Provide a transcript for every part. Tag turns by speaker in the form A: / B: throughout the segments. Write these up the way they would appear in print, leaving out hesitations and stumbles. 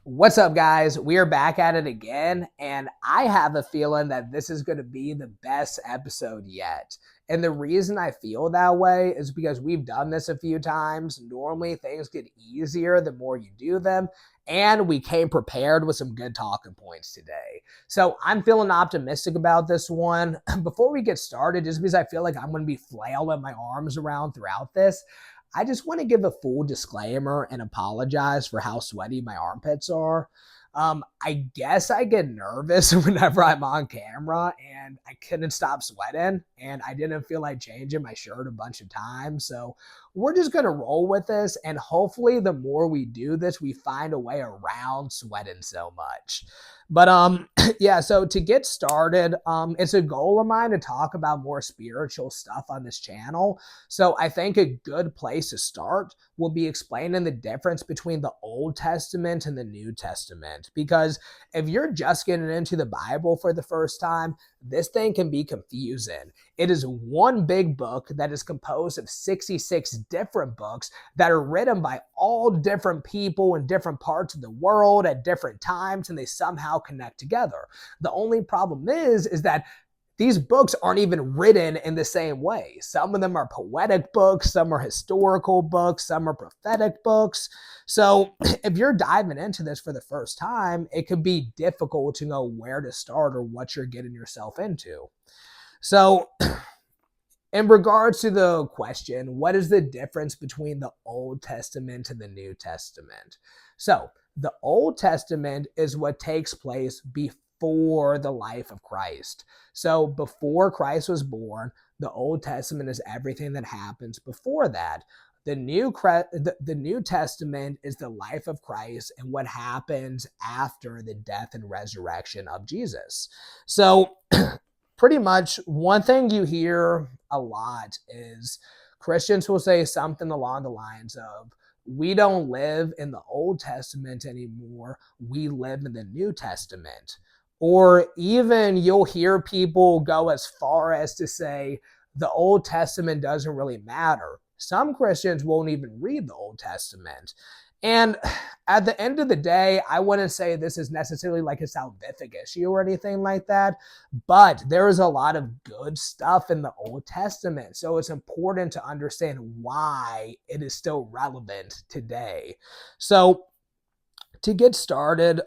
A: What's up, guys? We are back at it again, and I have a feeling that this is going to be the best episode yet. And the reason I feel that way is because we've done this a few times. Normally, things get easier the more you do them, and we came prepared with some good talking points today. So I'm feeling optimistic about this one. Before we get started, just because I feel like I'm going to be flailing my arms around throughout this, I just want to give a full disclaimer and apologize for how sweaty my armpits are. I guess I get nervous whenever I'm on camera and I couldn't stop sweating and I didn't feel like changing my shirt a bunch of times. So we're just going to roll with this. And hopefully the more we do this, we find a way around sweating so much. But yeah, so to get started, it's a goal of mine to talk about more spiritual stuff on this channel. So I think a good place to start will be explaining the difference between the Old Testament and the New Testament. Because if you're just getting into the Bible for the first time, this thing can be confusing. It is one big book that is composed of 66 different books that are written by all different people in different parts of the world at different times, and they somehow connect together. The only problem is that these books aren't even written in the same way. Some of them are poetic books, some are historical books, some are prophetic books. So if you're diving into this for the first time, it could be difficult to know where to start or what you're getting yourself into. So in regards to the question, what is the difference between the Old Testament and the New Testament? So the Old Testament is what takes place before the life of Christ. So before Christ was born, the Old Testament is everything that happens before that. The New Testament is the life of Christ and what happens after the death and resurrection of Jesus. So pretty much one thing you hear a lot is Christians will say something along the lines of, we don't live in the Old Testament anymore, we live in the New Testament. Or even you'll hear people go as far as to say the Old Testament doesn't really matter. Some Christians won't even read the Old Testament. And at the end of the day, I wouldn't say this is necessarily like a salvific issue or anything like that, but there is a lot of good stuff in the Old Testament. So it's important to understand why it is still relevant today. So to get started,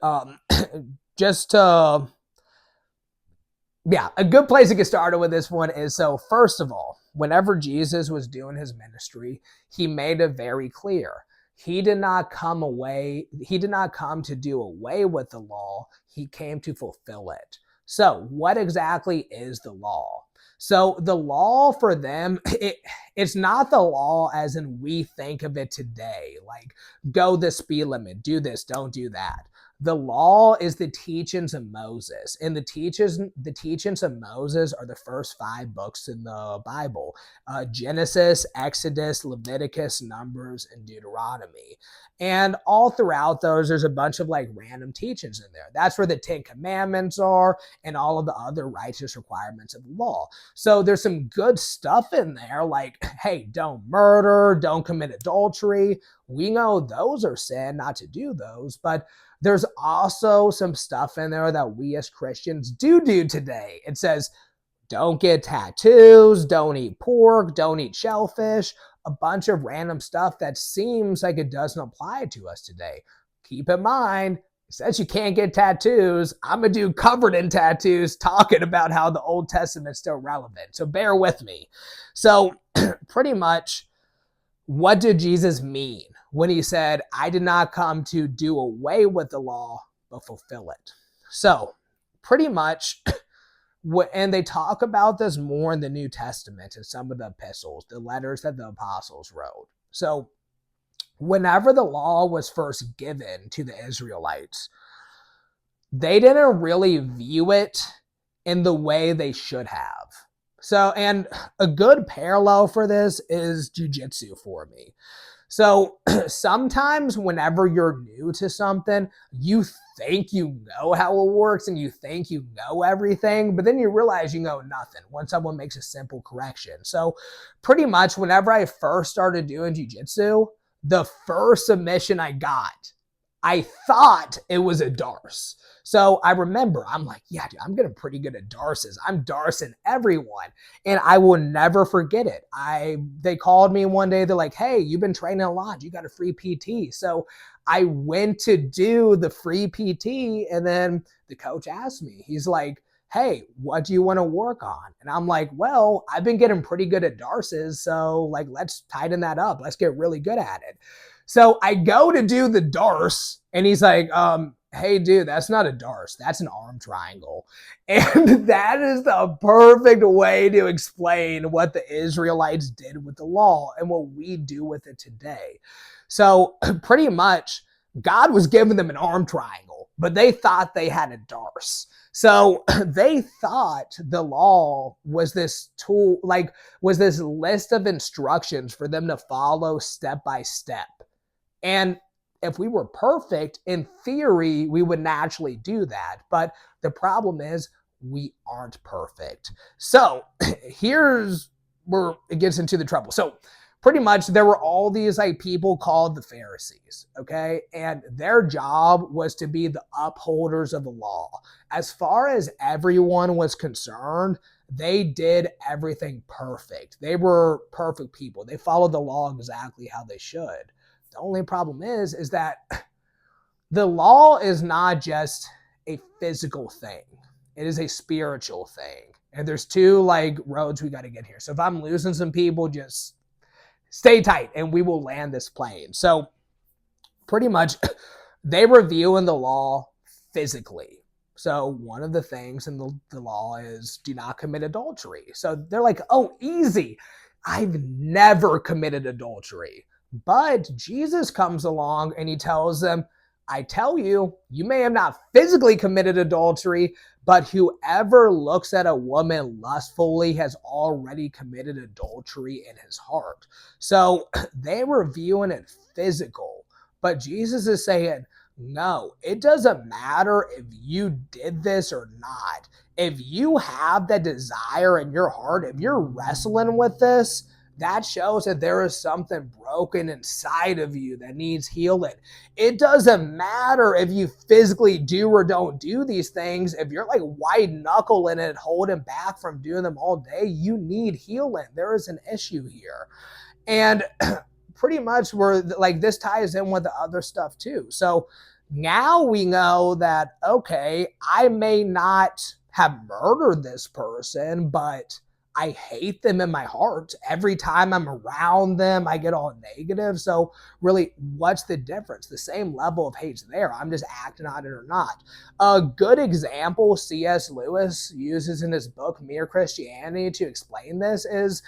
A: just to, yeah, a good place to get started with this one is, so first of all, whenever Jesus was doing his ministry, he made it very clear. He did not come to do away with the law. He came to fulfill it. So what exactly is the law? So the law for them, it's not the law as in we think of it today, like go the speed limit, do this, don't do that. The law is the teachings of Moses, and the teachings of Moses are the first 5 books in the Bible: Genesis, Exodus, Leviticus, Numbers, and Deuteronomy. And all throughout those, there's a bunch of like random teachings in there. That's where the 10 Commandments are, and all of the other righteous requirements of the law. So there's some good stuff in there, like, hey, don't murder, don't commit adultery. We know those are sin, not to do those, but there's also some stuff in there that we as Christians do today. It says, don't get tattoos, don't eat pork, don't eat shellfish, a bunch of random stuff that seems like it doesn't apply to us today. Keep in mind, it says you can't get tattoos. I'm a dude covered in tattoos talking about how the Old Testament's still relevant. So bear with me. So pretty much, what did Jesus mean when he said, I did not come to do away with the law, but fulfill it? So pretty much, and they talk about this more in the New Testament in some of the epistles, the letters that the apostles wrote. So whenever the law was first given to the Israelites, they didn't really view it in the way they should have. So, and a good parallel for this is jujitsu for me. So sometimes whenever you're new to something, you think you know how it works and you think you know everything, but then you realize you know nothing when someone makes a simple correction. So pretty much whenever I first started doing jujitsu, the first submission I got, I thought it was a Darce. So I remember, I'm like, yeah, dude, I'm getting pretty good at Darces. I'm Darcing everyone. And I will never forget it. They called me one day. They're like, hey, you've been training a lot. You got a free PT. So I went to do the free PT. And then the coach asked me, he's like, hey, what do you want to work on? And I'm like, well, I've been getting pretty good at Darces. So like, let's tighten that up. Let's get really good at it. So I go to do the Darce, and he's like, hey, dude, that's not a Darce. That's an arm triangle. And that is the perfect way to explain what the Israelites did with the law and what we do with it today. So pretty much, God was giving them an arm triangle, but they thought they had a Darce. So they thought the law was this tool, like was this list of instructions for them to follow step by step. And if we were perfect, in theory, we would naturally do that. But the problem is we aren't perfect. So here's where it gets into the trouble. So pretty much there were all these like people called the Pharisees, okay? And their job was to be the upholders of the law. As far as everyone was concerned, they did everything perfect. They were perfect people. They followed the law exactly how they should. The only problem is that the law is not just a physical thing. It is a spiritual thing. And there's two like roads we got to get here. So if I'm losing some people, just stay tight and we will land this plane. So pretty much they were viewing the law physically. So one of the things in the law is do not commit adultery. So they're like, oh, easy. I've never committed adultery. But Jesus comes along and he tells them, I tell you, you may have not physically committed adultery, but whoever looks at a woman lustfully has already committed adultery in his heart. So they were viewing it physical, but Jesus is saying, no, it doesn't matter if you did this or not. If you have that desire in your heart, if you're wrestling with this, that shows that there is something broken inside of you that needs healing. It doesn't matter if you physically do or don't do these things. If you're like white knuckling it, holding back from doing them all day, you need healing. There is an issue here. And pretty much we're like, this ties in with the other stuff too. So now we know that, okay, I may not have murdered this person, but I hate them in my heart. Every time I'm around them, I get all negative. So really, what's the difference? The same level of hate's there. I'm just acting on it or not. A good example C.S. Lewis uses in his book, Mere Christianity, to explain this is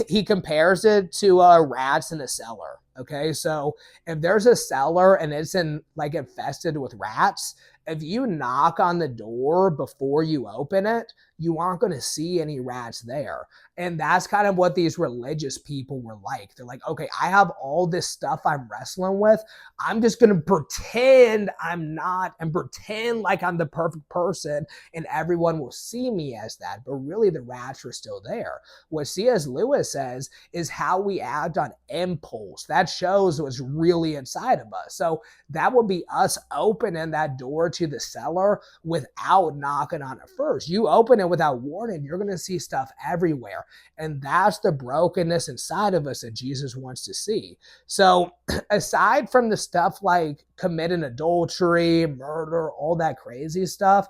A: he compares it to rats in a cellar. Okay, so if there's a cellar and it's infested with rats, if you knock on the door before you open it, you aren't going to see any rats there. And that's kind of what these religious people were like. They're like, okay, I have all this stuff I'm wrestling with. I'm just going to pretend I'm not and pretend like I'm the perfect person and everyone will see me as that. But really the rats are still there. What C.S. Lewis says is how we act on impulse. That shows what's really inside of us. So that would be us opening that door to the cellar without knocking on it first. You open it without warning, you're going to see stuff everywhere. And that's the brokenness inside of us that Jesus wants to see. So aside from the stuff like committing adultery, murder, all that crazy stuff,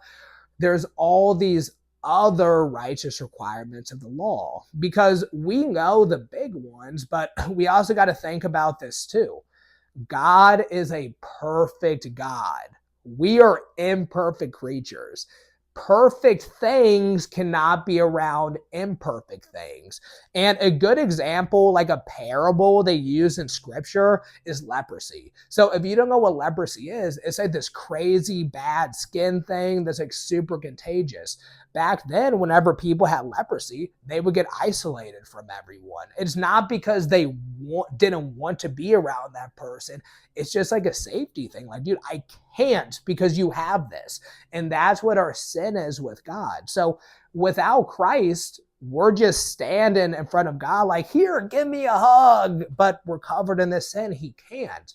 A: there's all these other righteous requirements of the law, because we know the big ones, but we also got to think about this too. God is a perfect God. We are imperfect creatures. Perfect things cannot be around imperfect things. And a good example, like a parable they use in scripture, is leprosy. So if you don't know what leprosy is, it's like this crazy bad skin thing that's like super contagious. Back then, whenever people had leprosy, they would get isolated from everyone. It's not because they didn't want to be around that person. It's just like a safety thing. Like, dude, I can't because you have this. And that's what our sin is with God. So without Christ, we're just standing in front of God like, here, give me a hug. But we're covered in this sin. He can't.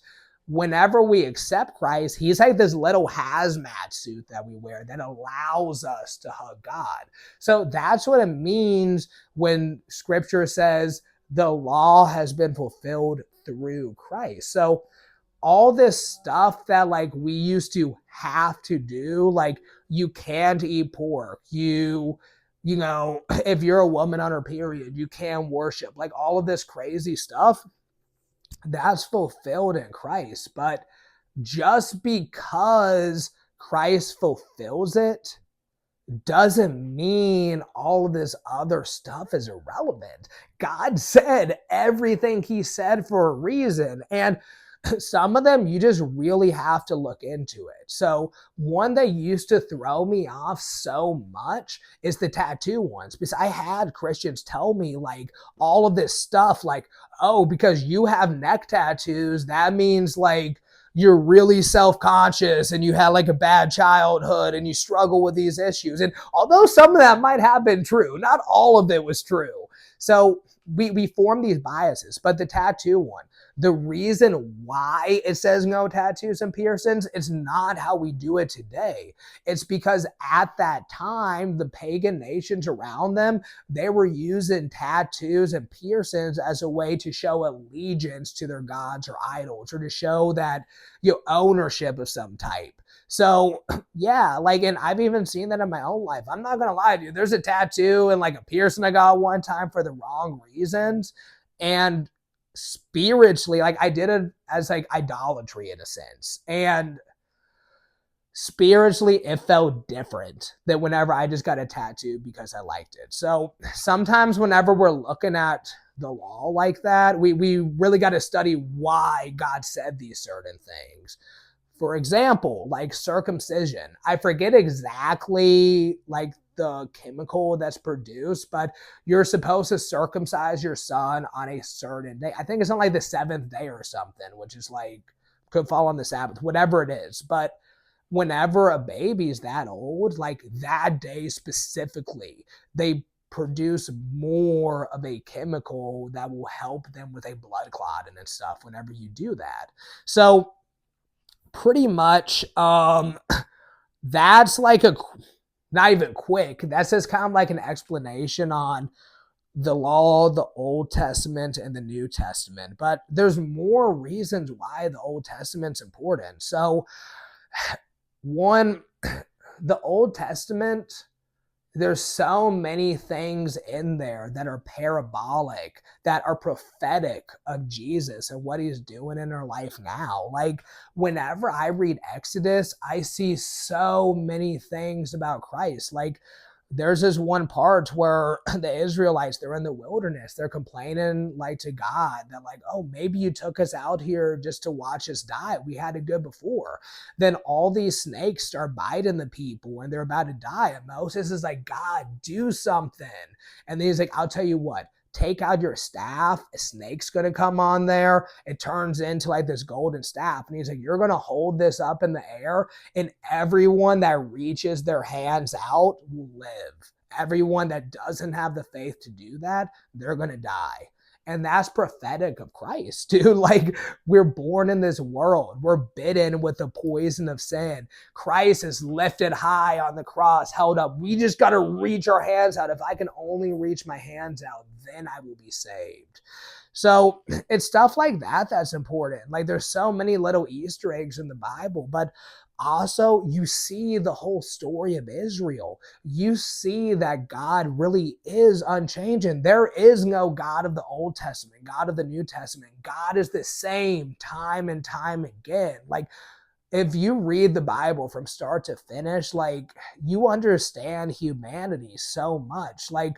A: whenever we accept Christ, he's like this little hazmat suit that we wear that allows us to hug God. So that's what it means when scripture says the law has been fulfilled through Christ. So all this stuff that like we used to have to do, like you can't eat pork, you know, if you're a woman on her period, you can worship, like all of this crazy stuff, that's fulfilled in Christ. But just because Christ fulfills it doesn't mean all of this other stuff is irrelevant. God said everything he said for a reason. And some of them you just really have to look into it. So one that used to throw me off so much is the tattoo ones, because I had Christians tell me like all of this stuff like, oh, because you have neck tattoos, that means like you're really self-conscious and you had like a bad childhood and you struggle with these issues. And although some of that might have been true, not all of it was true. So we form these biases. But the tattoo one, the reason why it says no tattoos and piercings is not how we do it today. It's because at that time, the pagan nations around them, they were using tattoos and piercings as a way to show allegiance to their gods or idols, or to show that, you know, ownership of some type. So yeah, like, and I've even seen that in my own life. I'm not gonna lie to you. There's a tattoo and like a piercing I got one time for the wrong reasons. And spiritually, like I did it as like idolatry in a sense. And spiritually, it felt different than whenever I just got a tattoo because I liked it. So sometimes whenever we're looking at the law like that, we really got to study why God said these certain things. For example, like circumcision. I forget exactly like the chemical that's produced, but you're supposed to circumcise your son on a certain day. I think it's on like the seventh day or something, which is like, could fall on the Sabbath, whatever it is. But whenever a baby's that old, like that day specifically, they produce more of a chemical that will help them with a blood clot and stuff whenever you do that. So pretty much that's like a, not even quick, that's just kind of like an explanation on the law, the Old Testament, and the New Testament. But there's more reasons why the Old Testament's important. So one, the Old Testament, there's so many things in there that are parabolic, that are prophetic of Jesus and what he's doing in our life now. Like whenever I read Exodus, I see so many things about Christ. Like there's this one part where the Israelites, they're in the wilderness, they're complaining like to God that like, oh, maybe you took us out here just to watch us die. We had it good before. Then all these snakes start biting the people and they're about to die. And Moses is like, God, do something. And then he's like, I'll tell you what, take out your staff, a snake's going to come on there. It turns into like this golden staff. And he's like, you're going to hold this up in the air, and everyone that reaches their hands out will live. Everyone that doesn't have the faith to do that, they're going to die. And that's prophetic of Christ, dude. Like we're born in this world. We're bitten with the poison of sin. Christ is lifted high on the cross, held up. We just got to reach our hands out. If I can only reach my hands out, then I will be saved. So it's stuff like that that's important. Like there's so many little Easter eggs in the Bible, but also you see the whole story of Israel. You see that God really is unchanging. There is no God of the Old Testament, God of the New Testament. God is the same time and time again. Like if you read the Bible from start to finish, like you understand humanity so much. Like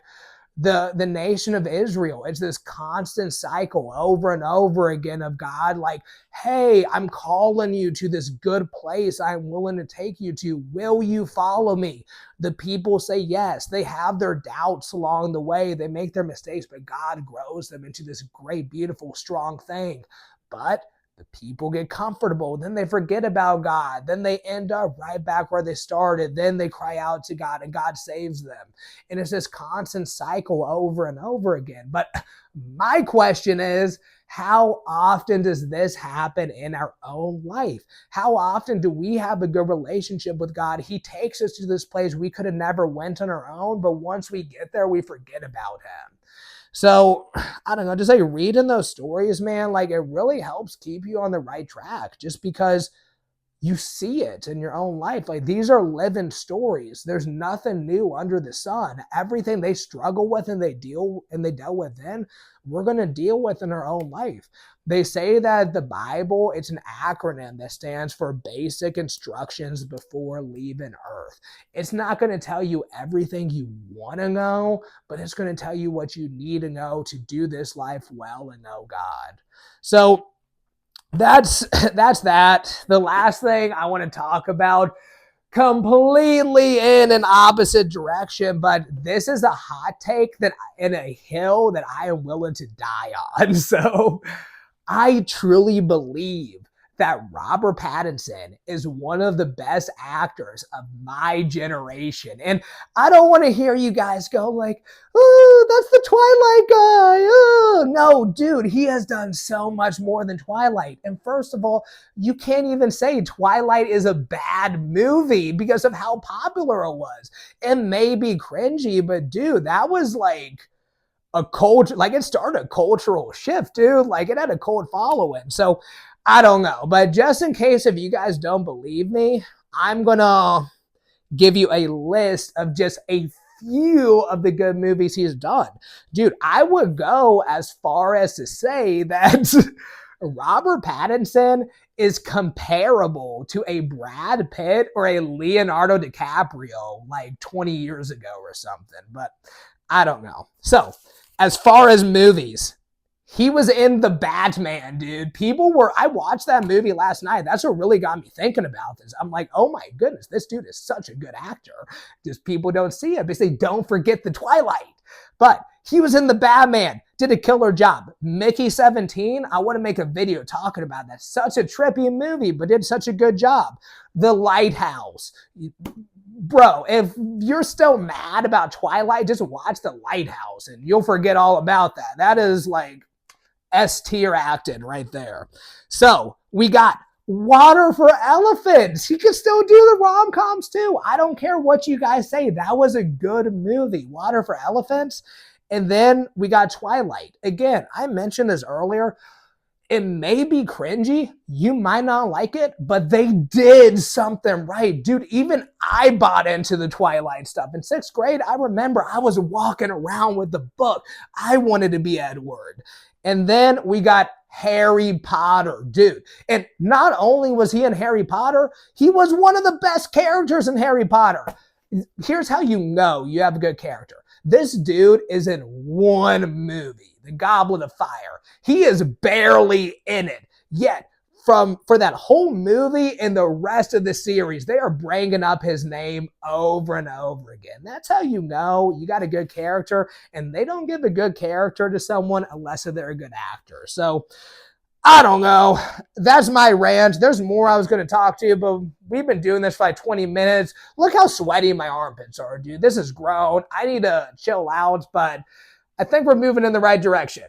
A: the nation of Israel, it's this constant cycle over and over again of God like, hey, I'm calling you to this good place I'm willing to take you to. Will you follow me? The people say yes. They have their doubts along the way. They make their mistakes, but God grows them into this great, beautiful, strong thing. But the people get comfortable. Then they forget about God. Then they end up right back where they started. Then they cry out to God and God saves them. And it's this constant cycle over and over again. But my question is, How often does this happen in our own life? How often do we have a good relationship with God? He takes us to this place we could have never went on our own, but once we get there, we forget about him. So I don't know, just like reading those stories, man, like it really helps keep you on the right track just because you see it in your own life. Like these are living stories. There's nothing new under the sun. Everything they struggle with and they dealt with then, we're going to deal with in our own life. They say that the Bible, it's an acronym that stands for basic instructions before leaving earth. It's not going to tell you everything you want to know, but it's going to tell you what you need to know to do this life well and know God. So that's that. The last thing I want to talk about, completely in an opposite direction, but this is a hot take that in a hill that I am willing to die on. So I truly believe that Robert Pattinson is one of the best actors of my generation. And I don't want to hear you guys go like, oh, that's the Twilight guy. Oh, no, dude, he has done so much more than Twilight. And first of all, you can't even say Twilight is a bad movie because of how popular it was. It may be cringy, but dude, that was like a culture, like it started a cultural shift, dude. Like it had a cult following. So I don't know, but just in case if you guys don't believe me, I'm gonna give you a list of just a few of the good movies he's done. Dude, I would go as far as to say that Robert Pattinson is comparable to a Brad Pitt or a Leonardo DiCaprio like 20 years ago or something, but I don't know. So as far as movies, he was in The Batman, dude. I watched that movie last night. That's what really got me thinking about this. I'm like, oh my goodness, this dude is such a good actor. Just people don't see it because they don't forget the Twilight. But he was in The Batman, did a killer job. Mickey 17, I want to make a video talking about that. Such a trippy movie, but did such a good job. The Lighthouse. Bro, if you're still mad about Twilight, just watch The Lighthouse and you'll forget all about that. That is like S-tier acting right there. So we got Water for Elephants. He can still do the rom-coms too. I don't care what you guys say. That was a good movie, Water for Elephants. And then we got Twilight. Again, I mentioned this earlier. It may be cringy. You might not like it, but they did something right. Dude, even I bought into the Twilight stuff. In 6th grade, I remember I was walking around with the book. I wanted to be Edward. And then we got Harry Potter, dude. And not only was he in Harry Potter, he was one of the best characters in Harry Potter. Here's how you know you have a good character. This dude is in one movie, The Goblet of Fire. He is barely in it. Yet, for that whole movie and the rest of the series, they are bringing up his name over and over again. That's how you know you got a good character, and they don't give a good character to someone unless they're a good actor. So, I don't know. That's my rant. There's more I was going to talk to you, but we've been doing this for like 20 minutes. Look how sweaty my armpits are, dude. This is grown. I need to chill out, but I think we're moving in the right direction.